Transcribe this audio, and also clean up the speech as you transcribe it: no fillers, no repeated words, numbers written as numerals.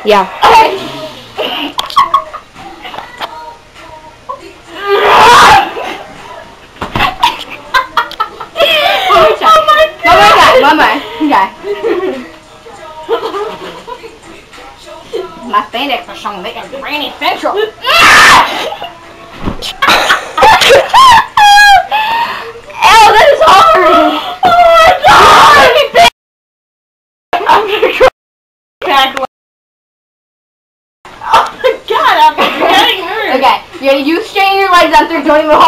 Yeah. One more. Okay. My spandex are showing making Granny Central. Oh, that is hard. Oh my god. I'm gonna crack. Oh my god, I'm getting hurt. Okay, you straighten your legs out there, don't even hold